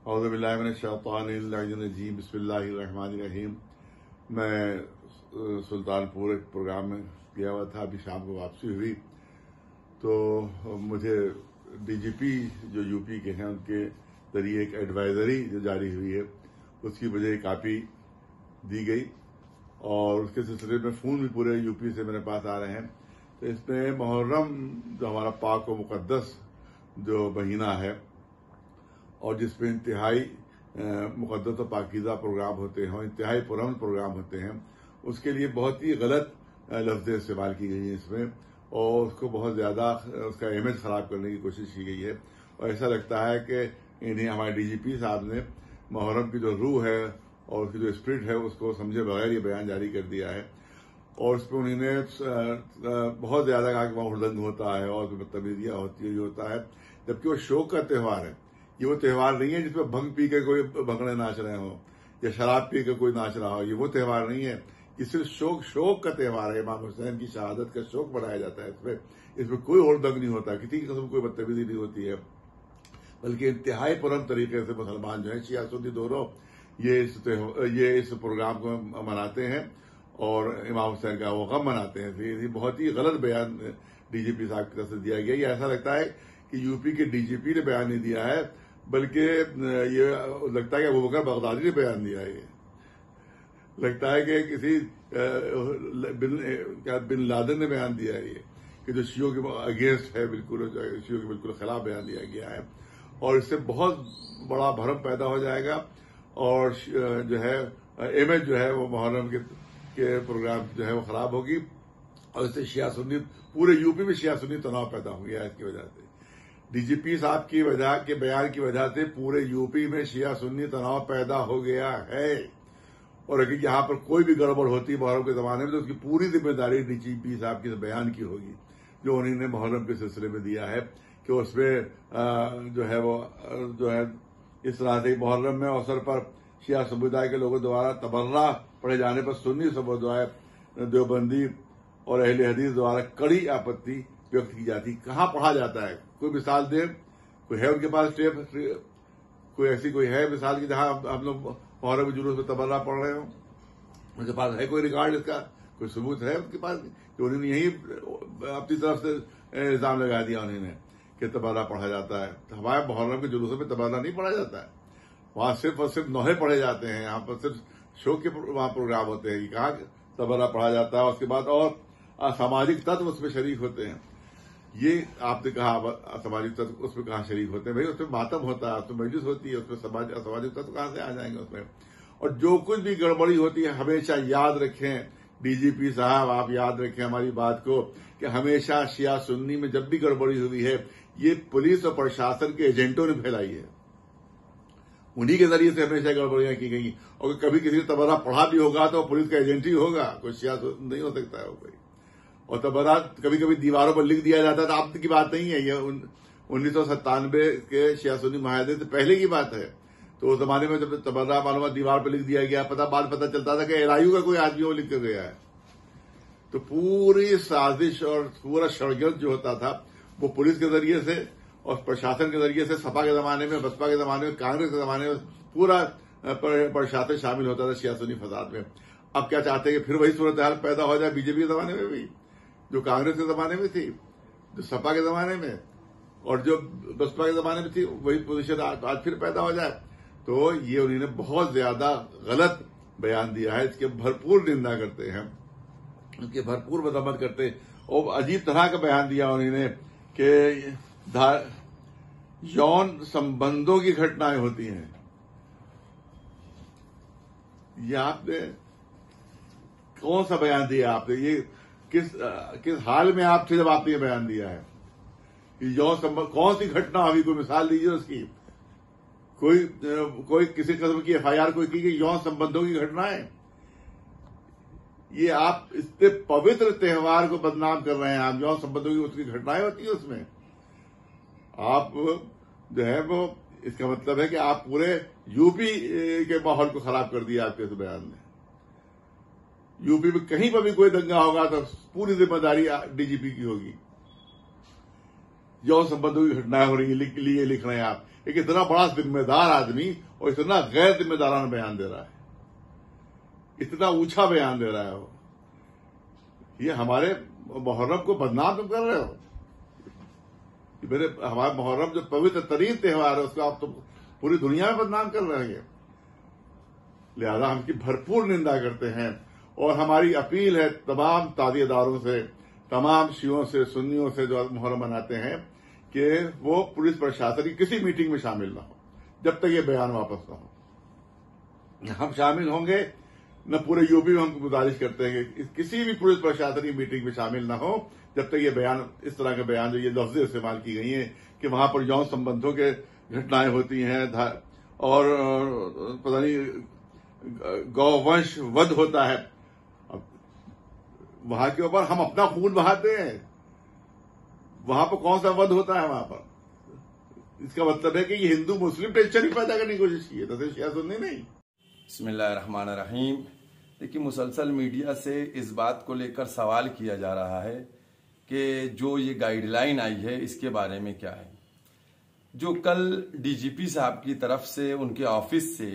औज़ुबिल्लाहि बिस्मिल्लाहिर्रहमानिर्रहीम। मैं सुल्तानपुर एक प्रोग्राम में गया हुआ था, अभी शाम को वापसी हुई तो मुझे डीजीपी जो यूपी के हैं उनके जरिए एक एडवाइजरी जो जारी हुई है उसकी मुझे कापी दी गई और उसके सिलसिले में फोन भी पूरे यूपी से मेरे पास आ रहे हैं। तो इसमें मुहर्रम जो हमारा पाक व मुकद्दस जो महीना है और जिसमें इंतहाई मुकद्दस और पाकीज़ा प्रोग्राम होते हैं और इंतहाई पुरअमन प्रोग्राम होते हैं, उसके लिए बहुत ही गलत लफ्ज़ें इस्तेमाल की गई हैं इसमें और उसको बहुत ज़्यादा उसका इमेज ख़राब करने की कोशिश की गई है। और ऐसा लगता है कि इन्हें हमारे डीजीपी साहब ने मुहर्रम की जो रूह है और उसकी जो स्पिरिट है उसको समझे बगैर ये बयान जारी कर दिया है। और उसमें उन्होंने बहुत ज़्यादा कहा कि वहाँ हुड़दंग होता है और बदतमीजियाँ होती है, ये होता है, जबकि वो शौक का त्यौहार है। ये वो त्यौहार नहीं है जिसमें भंग पी के कोई भंगड़े नाच रहे हो या शराब पी के कोई नाच रहा हो। ये वो त्यौहार नहीं है, ये सिर्फ शौक का त्यौहार है। इमाम हुसैन की शहादत का शौक मनाया जाता है। इसमें कोई और दंग नहीं होता, किसी की कसम कोई बदतमीजी नहीं होती है, बल्कि इंतहाई पुरअमन तरीके से मुसलमान जो है शिया सुन्नी दोनों ये इस प्रोग्राम को मनाते हैं और इमाम हुसैन का वो गम मनाते हैं। ये बहुत ही गलत बयान डीजीपी साहब की तरफ से दिया गया। ये ऐसा लगता है कि यूपी के डीजीपी ने बयान नहीं दिया है, बल्कि ये लगता है कि अबू बकर बगदादी ने बयान दिया है। ये लगता है कि किसी बिन लादेन ने बयान दिया है ये कि जो शियों के अगेंस्ट है, बिल्कुल शियों के बिल्कुल खिलाफ बयान दिया गया है। और इससे बहुत बड़ा भरम पैदा हो जाएगा और जो है इमेज जो है वो मुहर्रम के प्रोग्राम जो है वो खराब होगी और इससे शिया सुन्नी पूरे यूपी में शिया सुन्नी तनाव पैदा हो गया है। इसकी वजह से डीजीपी साहब की वजह के बयान की वजह से पूरे यूपी में शिया सुन्नी तनाव पैदा हो गया है। और अगर यहाँ पर कोई भी गड़बड़ होती है मुहर्रम के जमाने में तो उसकी पूरी जिम्मेदारी डीजीपी साहब के बयान की होगी जो उन्होंने मुहर्रम के सिलसिले में दिया है कि उसमें जो है वो जो है इस तरह से मुहर्रम में अवसर पर शिया समुदाय के लोगों द्वारा तबर्रा पढ़े जाने पर सुन्नी समुदाय देवबंदी और अहले हदीस द्वारा कड़ी आपत्ति व्यक्त की जाती। कहाँ पढ़ा जाता है? कोई मिसाल दे, कोई है उनके पास टेप, कोई ऐसी कोई है मिसाल की जहां हम लोग मुहर्रम के जुलूस में तबर्रा पढ़ रहे हो? उनके पास है कोई रिकॉर्ड? इसका कोई सबूत है उनके पास? कि उन्होंने यही अपनी तरफ से इल्जाम लगा दिया उन्होंने कि तबर्रा पढ़ा जाता है। तो हमारे मुहर्रम के जुलूसों में तबर्रा नहीं पढ़ा जाता है, वहां सिर्फ और सिर्फ नोहे पढ़े जाते हैं। यहाँ पर सिर्फ शो के वहां प्रोग्राम होते हैं कि कहाँ तबर्रा पढ़ा जाता है। उसके बाद और सामाजिक तत्व उसमें शरीक होते हैं। ये आपने कहा सामाजिक तत्व उसमें कहाँ शरीक होते हैं? भाई उसमें मातम होता है, उसमें मजलिस होती है, उसमें सामाजिक तत्व कहाँ से आ जाएंगे उसमें? और जो कुछ भी गड़बड़ी होती है हमेशा याद रखें, डीजीपी साहब आप याद रखें हमारी बात को कि हमेशा शिया सुन्नी में जब भी गड़बड़ी हुई है ये पुलिस और प्रशासन के एजेंटों ने फैलाई है, उन्हीं के जरिए से हमेशा गड़बड़ियां की गई। और कभी किसी ने तबर्रा पढ़ा भी होगा तो पुलिस का एजेंट ही होगा, कोई शिया नहीं हो सकता है वो कोई। और तबर्रा कभी कभी दीवारों पर लिख दिया जाता है, तो अब की बात नहीं है, ये 1997 के शिया सुन्नी माहदे से पहले की बात है। तो उस जमाने में जब तबर्रा मालूम दीवार पर लिख दिया गया, बाद पता चलता था कि एलआईयू का कोई आदमी वो लिख कर गया है। तो पूरी साजिश और पूरा षड्यंत्र जो होता था वो पुलिस के जरिए से और प्रशासन के जरिए से, सपा के जमाने में, बसपा के जमाने में, कांग्रेस के जमाने में पूरा प्रशासन शामिल होता था शिया सुन्नी फसाद में। अब क्या चाहते हैं कि फिर वही सूरत हाल पैदा हो जाए बीजेपी के जमाने में भी, जो कांग्रेस के जमाने में थी, जो सपा के जमाने में और जो बसपा के जमाने में थी, वही पोजीशन आज फिर पैदा हो जाए। तो ये उन्होंने बहुत ज्यादा गलत बयान दिया है, इसके भरपूर निंदा करते हैं, इसके भरपूर मजम्मत करते हैं। और अजीब तरह का बयान दिया उन्होंने कि यौन संबंधों की घटनाएं होती हैं। ये आपने कौन सा बयान दिया? आपने ये किस हाल में आप थे जब आपने ये बयान दिया है? यौन संबंध कौन सी घटना हुई? कोई मिसाल दीजिए उसकी। कोई किसी किस्म की एफआईआर कोई की गई यौन संबंधों की घटनाएं? ये आप इतने पवित्र त्यौहार को बदनाम कर रहे हैं। आप यौन संबंधों की उसकी घटनाएं होती है उसमें, आप जो है वो, इसका मतलब है कि आप पूरे यूपी के माहौल को खराब कर दिया आपके इस बयान ने। यूपी में कहीं पर भी कोई दंगा होगा तो पूरी जिम्मेदारी डीजीपी की होगी। यौन संबंधों की घटनाएं हो रही है, लिए लिख रहे हैं आप। एक इतना बड़ा जिम्मेदार आदमी और इतना गैर जिम्मेदाराना बयान दे रहा है, इतना ऊंचा बयान दे रहा है वो। ये हमारे मुहर्रम को बदनाम तुम कर रहे हो। हमारा मुहर्रम जो पवित्र तरीन त्योहार है उसको आप तो पूरी दुनिया में बदनाम कर रहे हैं। लिहाजा हम की भरपूर निंदा करते हैं और हमारी अपील है तमाम ताजिएदारों से, तमाम शियों से, सुन्नियों से जो मुहर्रम मनाते हैं कि वो पुलिस प्रशासन की किसी मीटिंग में शामिल ना हो जब तक ये बयान वापस ना हो। हम शामिल होंगे न, पूरे यूपी में हम गुजारिश करते हैं कि किसी भी पुलिस प्रशासन की मीटिंग में शामिल ना हो जब तक ये बयान, इस तरह के बयान जो ये लफ्ज़ें इस्तेमाल की गई हैं कि वहां पर यौन संबंधों के घटनाएं होती हैं और पता नहीं गौवंश वध होता है। वहां के ऊपर हम अपना खून बहाते हैं, वहां पर कौन सा वध होता है वहां पर? इसका मतलब है कि ये हिंदू मुस्लिम टेंशन ही पैदा करने की कोशिश की है, तो शिया सुन्नी नहीं। बिस्मिल्लाहिर्रहमानिर्रहीम। देखिए, मुसलसल मीडिया से इस बात को लेकर सवाल किया जा रहा है कि जो ये गाइडलाइन आई है इसके बारे में क्या है। जो कल डीजीपी साहब की तरफ से, उनके ऑफिस से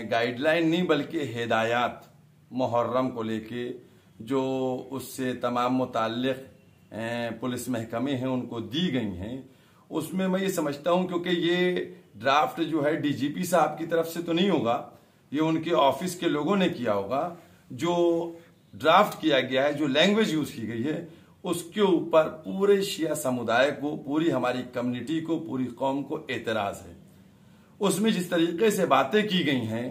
गाइडलाइन नहीं बल्कि हिदायत मुहर्रम को लेके जो उससे तमाम मुताल्लिक पुलिस महकमे हैं उनको दी गई हैं, उसमें मैं ये समझता हूं क्योंकि ये ड्राफ्ट जो है डीजीपी साहब की तरफ से तो नहीं होगा, ये उनके ऑफिस के लोगों ने किया होगा। जो ड्राफ्ट किया गया है, जो लैंग्वेज यूज की गई है, उसके ऊपर पूरे शिया समुदाय को, पूरी हमारी कम्युनिटी को, पूरी कौम को एतराज है। उसमें जिस तरीके से बातें की गई हैं,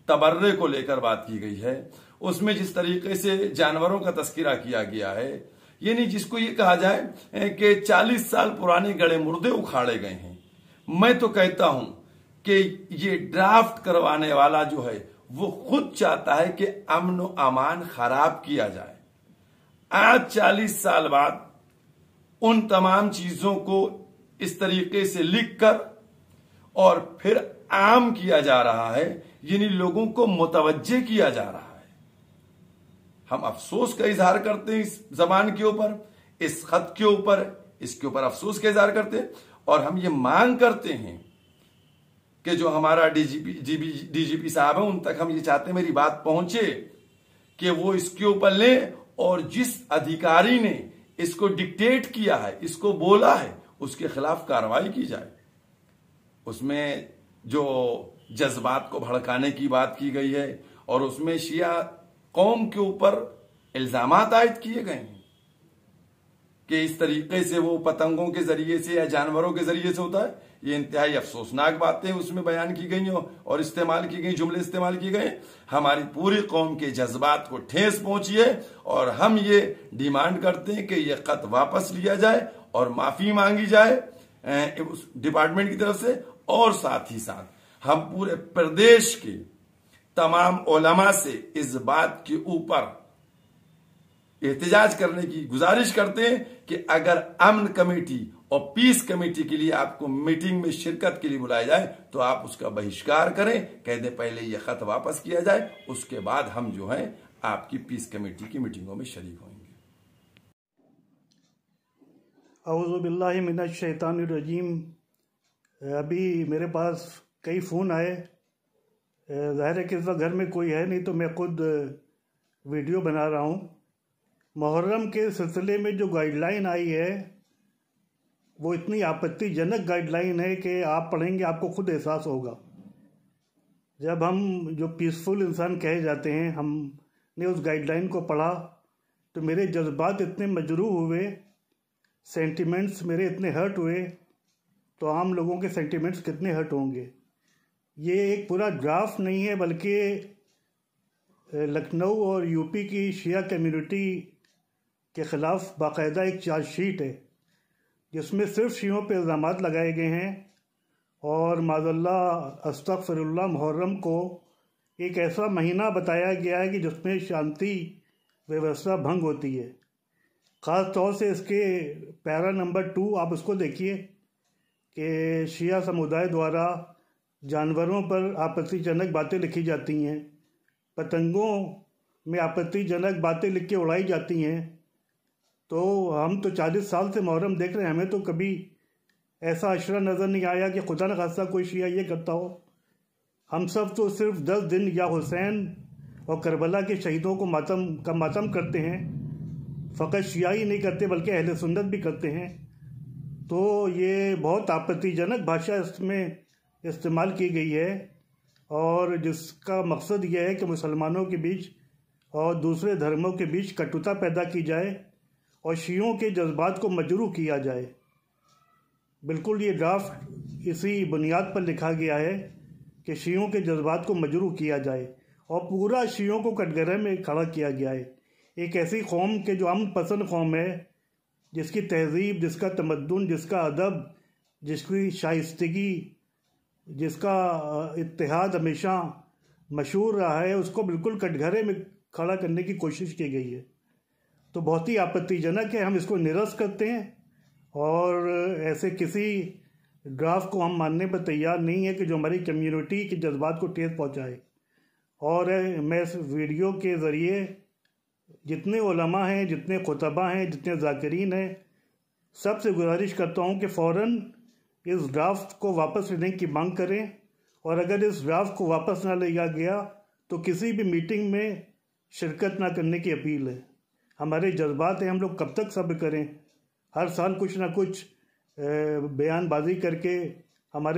तबर्रे को लेकर बात की गई है, उसमें जिस तरीके से जानवरों का तस्करा किया गया है, ये नहीं जिसको ये कहा जाए कि 40 साल पुराने गड़े मुर्दे उखाड़े गए हैं। मैं तो कहता हूं कि ये ड्राफ्ट करवाने वाला जो है वो खुद चाहता है कि अमन व अमान खराब किया जाए। आज 40 साल बाद उन तमाम चीजों को इस तरीके से लिखकर और फिर आम किया जा रहा है, यानी लोगों को मुतवज्जे किया जा रहा है। हम अफसोस का इजहार करते हैं इस जबान के ऊपर, इस खत के ऊपर, इसके ऊपर अफसोस का इजहार करते हैं और हम ये मांग करते हैं कि जो हमारा डीजीपी साहब है उन तक हम ये चाहते हैं मेरी बात पहुंचे कि वो इसके ऊपर लें और जिस अधिकारी ने इसको डिक्टेट किया है, इसको बोला है, उसके खिलाफ कार्रवाई की जाए। उसमें जो जज्बात को भड़काने की बात की गई है और उसमें शिया कौम के ऊपर इल्जामात आयद किए गए हैं कि इस तरीके से वो पतंगों के जरिए से या जानवरों के जरिए से होता है। ये इंतहाई अफसोसनाक बातें उसमें बयान की गई और इस्तेमाल की गई, जुमले इस्तेमाल किए गए। हमारी पूरी कौम के जज्बात को ठेस पहुंची है और हम ये डिमांड करते हैं कि ये खत वापस लिया जाए और माफी मांगी जाए उस डिपार्टमेंट की तरफ से। और साथ ही साथ हम पूरे प्रदेश के तमाम उलमा से इस बात के ऊपर एहतजाज करने की गुजारिश करते हैं कि अगर अमन कमेटी और पीस कमेटी के लिए आपको मीटिंग में शिरकत के लिए बुलाया जाए तो आप उसका बहिष्कार करें, कह दें पहले यह खत वापस किया जाए, उसके बाद हम जो है आपकी पीस कमेटी की मीटिंगों में शरीक होंगे। औज़ु बिल्लाहि मिनश शैतानिर रजीम। अभी मेरे पास कई फ़ोन आए, ज़ाहिर है कि इस वक्त घर में कोई है नहीं तो मैं खुद वीडियो बना रहा हूँ। मुहर्रम के सिलसिले में जो गाइडलाइन आई है वो इतनी आपत्तिजनक गाइडलाइन है कि आप पढ़ेंगे आपको खुद एहसास होगा। जब हम जो पीसफुल इंसान कहे जाते हैं, हमने उस गाइडलाइन को पढ़ा तो मेरे जज्बात इतने मजरूह हुए, सेंटिमेंट्स मेरे इतने हर्ट हुए, तो आम लोगों के सेंटिमेंट्स कितने हर्ट होंगे। ये एक पूरा ड्राफ्ट नहीं है बल्कि लखनऊ और यूपी की शिया कम्युनिटी के ख़िलाफ़ बाकायदा एक चार्जशीट है जिसमें सिर्फ शियों पे इल्ज़ामात लगाए गए हैं और माज़ल्लाह अस्तग़फ़िरुल्लाह मुहर्रम को एक ऐसा महीना बताया गया है कि जिसमें शांति व्यवस्था भंग होती है। ख़ास तौर से इसके पैरा नंबर 2 आप उसको देखिए कि शिया समुदाय द्वारा जानवरों पर आपत्तिजनक बातें लिखी जाती हैं, पतंगों में आपत्तिजनक बातें लिख के उड़ाई जाती हैं, तो हम तो 40 साल से मुहर्रम देख रहे हैं, हमें तो कभी ऐसा अशरा नज़र नहीं आया कि खुदा न खास्ता कोई शिया ये करता हो। हम सब तो सिर्फ 10 दिन या हुसैन और करबला के शहीदों को मातम करते हैं। फ़कत शिया ही नहीं करते बल्कि अहले सुन्नत भी करते हैं। तो ये बहुत आपत्तिजनक भाषा इसमें इस्तेमाल की गई है और जिसका मकसद यह है कि मुसलमानों के बीच और दूसरे धर्मों के बीच कटुता पैदा की जाए और शियों के जज्बात को मजरूह किया जाए। बिल्कुल ये ड्राफ्ट इसी बुनियाद पर लिखा गया है कि शियों के जज्बात को मजरूह किया जाए और पूरा शियों को कटघरे में खड़ा किया गया है। एक ऐसी कौम के जो अमन पसंद कौम है, जिसकी तहजीब, जिसका तमद्दुन, जिसका अदब, जिसकी शाइस्तगी, जिसका इत्तेहाद हमेशा मशहूर रहा है, उसको बिल्कुल कटघरे में खड़ा करने की कोशिश की गई है। तो बहुत ही आपत्तिजनक है, हम इसको निरस्त करते हैं और ऐसे किसी ड्राफ्ट को हम मानने पर तैयार नहीं है कि जो हमारी कम्युनिटी के जज्बात को ठेस पहुंचाए। और मैं इस वीडियो के ज़रिए जितने उलमा हैं, जितने खुतबा हैं, जितने ज़ाकिरीन हैं, सबसे गुजारिश करता हूं कि फ़ौरन इस ड्राफ्ट को वापस लेने की मांग करें और अगर इस ड्राफ्ट को वापस ना लिया गया तो किसी भी मीटिंग में शिरकत ना करने की अपील है। हमारे जज्बात हैं, हम लोग कब तक सब्र करें? हर साल कुछ ना कुछ बयानबाजी करके हमारे